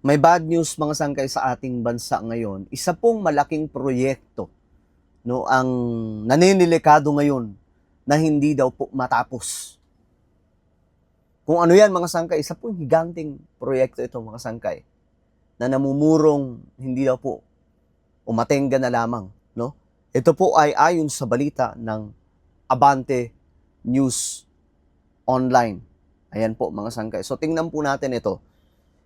May bad news mga sangkay sa ating bansa ngayon. Isa pong malaking proyekto no ang naninilikado ngayon na hindi daw po matapos. Kung ano yan mga sangkay, isa pong higanting proyekto ito mga sangkay na namumurong hindi daw po umatenga na lamang, no? Ito po ay ayon sa balita ng Abante News Online. Ayan po mga sangkay. So tingnan po natin ito.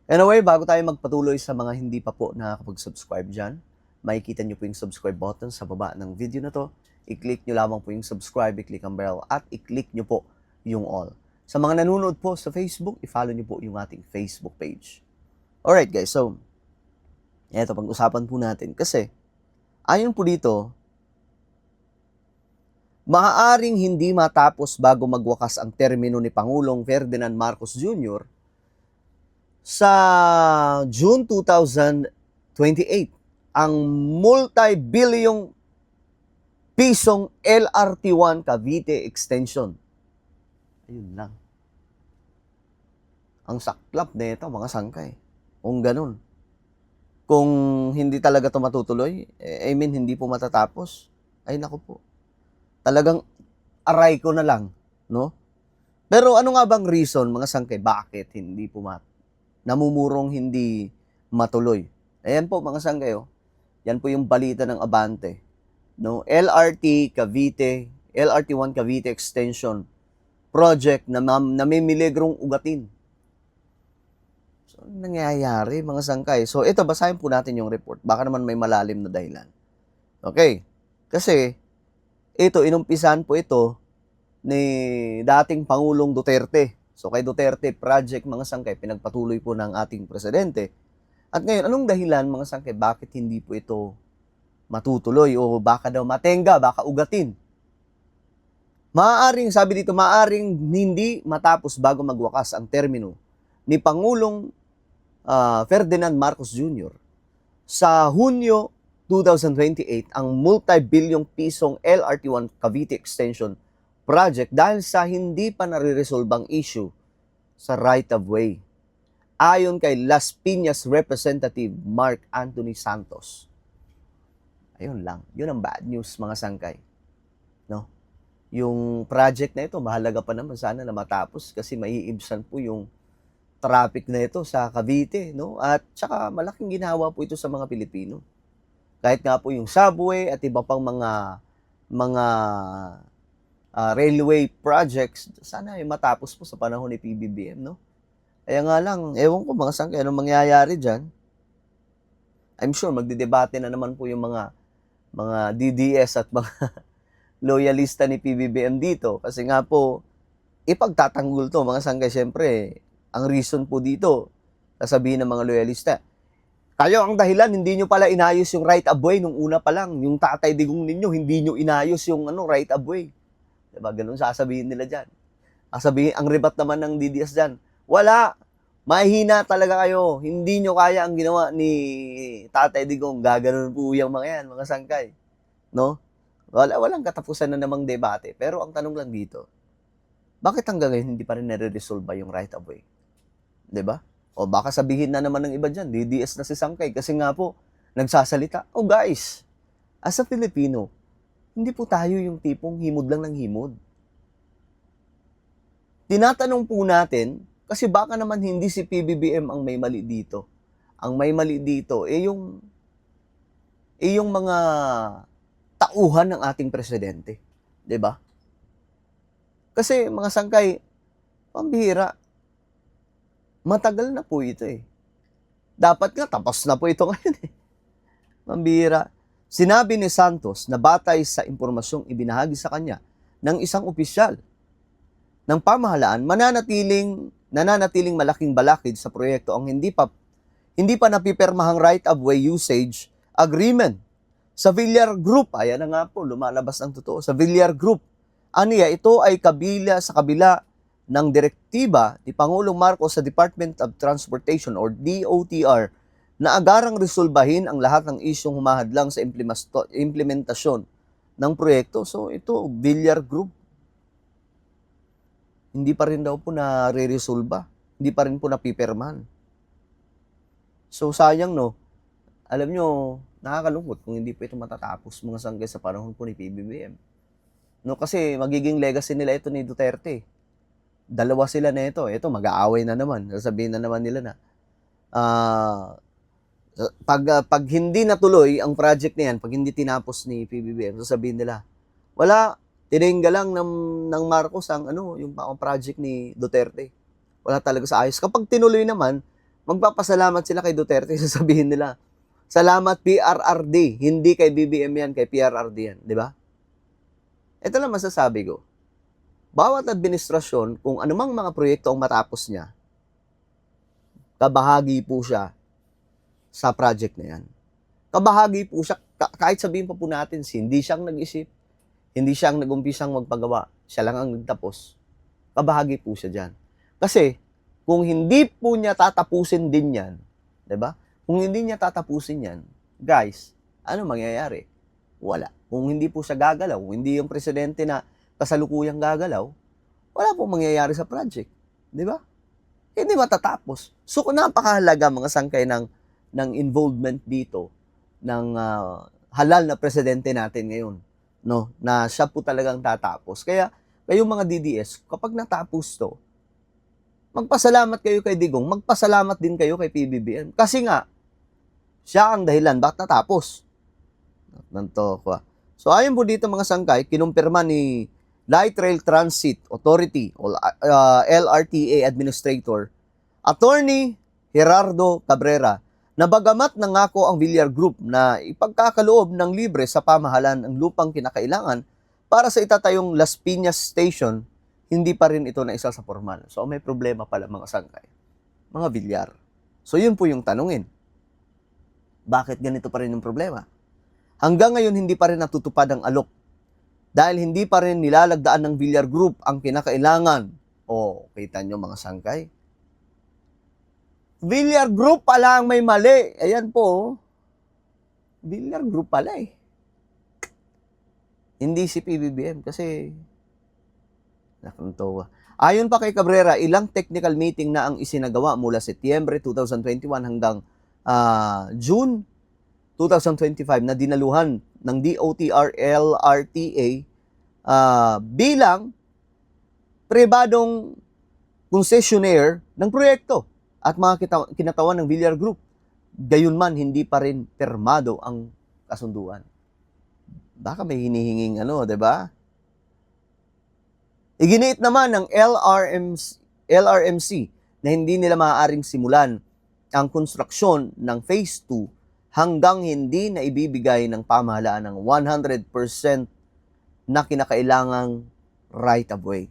Anyway, bago tayo magpatuloy sa mga hindi pa po nakakapag-subscribe dyan, makikita nyo po yung subscribe button sa baba ng video na to. I-click nyo lamang po yung subscribe, i-click ang bell, at i-click nyo po yung all. Sa mga nanonood po sa Facebook, i-follow nyo po yung ating Facebook page. Alright guys, so, eto pag-usapan po natin. Kasi, ayon po dito, maaaring hindi matapos bago magwakas ang termino ni Pangulong Ferdinand Marcos Jr. sa June 2028 ang multi-bilyong pisong LRT1 Cavite Extension. Ayun lang. Ang saklap nito mga sangkay. Kung ganun. Kung hindi talaga ito matutuloy, hindi po matatapos. Ay naku po. Talagang aray ko na lang, no? Pero ano nga bang reason mga sangkay bakit hindi po namumurong hindi matuloy? Ayan po mga sangkay, oh. Yan po yung balita ng Abante. No, LRT1 Cavite Extension project na namimiligrong ugatin. So, nangyayari mga sangkay. So, ito, basahin po natin yung report. Baka naman may malalim na dahilan. Okay. Kasi, ito, inumpisan po ito ni dating Pangulong Duterte. So, kay Duterte project, mga sangkay, pinagpatuloy po ng ating presidente. At ngayon, anong dahilan, mga sangkay, bakit hindi po ito matutuloy o baka daw matenga, baka ugatin? Maaaring, sabi dito, maaaring hindi matapos bago magwakas ang termino ni Pangulong Ferdinand Marcos Jr. Sa Hunyo 2028 ang multi-bilyong pisong LRT1 Cavite Extension project dahil sa hindi pa nare-resolbang issue sa right-of-way. Ayon kay Las Piñas Representative Mark Anthony Santos. Ayun lang. Yun ang bad news mga sangkay. No? Yung project na ito, mahalaga pa naman sana na matapos kasi maiibsan po yung traffic na ito sa Cavite, no? At saka malaking ginawa po ito sa mga Pilipino. Kahit nga po yung subway at iba pang mga railway projects, sana ay matapos po sa panahon ni PBBM, no? Kaya nga lang, ewan ko mga sangkay, anong mangyayari dyan? I'm sure magdidebate na naman po yung mga DDS at mga loyalista ni PBBM dito. Kasi nga po, ipagtatanggol to mga sangkay. Siyempre, ang reason po dito, sasabihin ng mga loyalista, kayo ang dahilan, hindi nyo pala inayos yung right of way nung una pa lang. Yung Tatay Digong ninyo, hindi nyo inayos yung right of way. Diba? Ganun sasabihin nila dyan. Sasabihin, ang rebat naman ng DDS dyan, wala. Mahina talaga kayo. Hindi nyo kaya ang ginawa ni Tatay Digong. Gaganon po yung mga yan, mga sangkay. No? Walang katapusan na namang debate. Pero ang tanong lang dito, bakit hanggang ngayon hindi pa rin nare-resolve yung right of way? Diba? O baka sabihin na naman ng iba dyan, DDS na si Sangkay. Kasi nga po, nagsasalita, oh guys, as a Filipino, hindi po tayo yung tipong himod lang ng himod. Tinatanong po natin, kasi baka naman hindi si PBBM ang may mali dito. Ang may mali dito, yung mga tauhan ng ating presidente. 'Di ba? Kasi mga sangkay, pambihira. Matagal na po ito eh. Dapat nga tapos na po ito ngayon eh. Pambihira. Sinabi ni Santos na batay sa impormasyong ibinahagi sa kanya ng isang opisyal ng pamahalaan, nananatiling malaking balakid sa proyekto ang hindi pa napipirmahang right of way usage agreement sa Villar Group. Ayan na nga po, lumalabas ng totoo. Sa Villar Group. Aniya, ito ay sa kabila ng direktiba ni Pangulong Marcos sa Department of Transportation or DOTR na agarang resolbahin ang lahat ng isyong humahadlang sa implementasyon ng proyekto. So ito, Villar Group. Hindi pa rin daw po na re-resolba. Hindi pa rin po napipirmahan. So, sayang, no? Alam nyo, nakakalungkot kung hindi pa ito matatapos mga sanggay sa panahon po ni PBBM. No, kasi magiging legacy nila ito ni Duterte. Dalawa sila na ito. Ito, mag-aaway na naman. Sasabihin na naman nila na, pag hindi natuloy ang project na yan, pag hindi tinapos ni PBBM, sasabihin nila, wala, tiningga lang ng Marcos ang yung project ni Duterte. Wala talaga sa ayos. Kapag tinuloy naman, magpapasalamat sila kay Duterte, sasabihin nila, salamat PRRD, hindi kay BBM yan, kay PRRD yan, di ba? Ito lang masasabi ko. Bawat administrasyon, kung anumang mga proyekto ang matapos niya, kabahagi po siya sa project na yan. Kabahagi po siya, kahit sabihin pa po natin, hindi siyang nag-isip, hindi siyang nag-umpisang magpagawa, siya lang ang nagtapos. Kabahagi po siya dyan. Kasi, kung hindi po niya tatapusin din yan, di ba? Kung hindi niya tatapusin yan, guys, ano mangyayari? Wala. Kung hindi po siya gagalaw, kung hindi yung presidente na kasalukuyang gagalaw, wala pong mangyayari sa project. Di ba? Hindi matatapos. So, napakahalaga mga sangkay ng involvement dito ng halal na presidente natin ngayon, no? Na siya po talagang tatapos. Kaya, kayong mga DDS, kapag natapos to, magpasalamat kayo kay Digong, magpasalamat din kayo kay PBBM. Kasi nga, siya ang dahilan, bakit natapos? Nanto ko. So, ayon po dito mga sangkay, kinumpirma ni Light Rail Transit Authority o LRTA Administrator, Attorney Gerardo Cabrera, na bagamat nangako ang Villar Group na ipagkakaloob ng libre sa pamahalaan ang lupang kinakailangan para sa itatayong Las Piñas Station, hindi pa rin ito naisa sa formal. So, may problema pala mga sangkay. Mga Villar. So, yun po yung tanungin. Bakit ganito pa rin yung problema? Hanggang ngayon, hindi pa rin natutupad ang alok. Dahil hindi pa rin nilalagdaan ng Villar Group ang kinakailangan. O, kita nyo mga sangkay. Villar Group pala ang may mali. Ayan po. Villar Group pala eh. Hindi si PBBM kasi nakunto. Ayon pa kay Cabrera, ilang technical meeting na ang isinagawa mula Setyembre 2021 hanggang June 2025 na dinaluhan ng DOTR LRTA bilang pribadong concessionaire ng proyekto at mga kinatawan ng Villar Group. Gayunman, hindi pa rin permado ang kasunduan. Baka may hinihinging di ba? Iginiit naman ng LRMC na hindi nila maaaring simulan ang konstruksyon ng Phase 2 hanggang hindi na ibibigay ng pamahalaan ng 100% na kinakailangang right-of-way.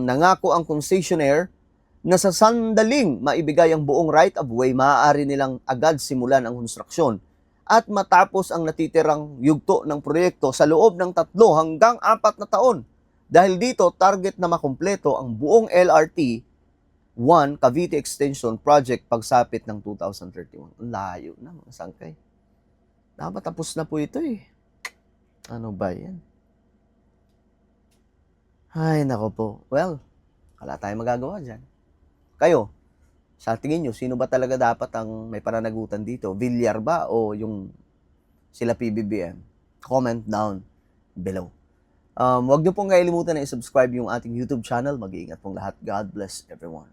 Nangako ang concessionaire na sa sandaling maibigay ang buong right-of-way, maaari nilang agad simulan ang konstruksyon at matapos ang natitirang yugto ng proyekto sa loob ng 3 hanggang 4 na taon. Dahil dito, target na makumpleto ang buong LRT 1 Cavite Extension Project pagsapit ng 2031. Layo na mga sangkay. Dapat tapos na po ito eh. Ano ba yan? Ay, nako po. Well, wala tayong magagawa dyan. Kayo, sa tingin nyo, sino ba talaga dapat ang may pananagutan dito? Villar ba o yung sila PBBM? Comment down below. Huwag nyo pong kailimutan na i-subscribe yung ating YouTube channel. Mag-iingat pong lahat. God bless everyone.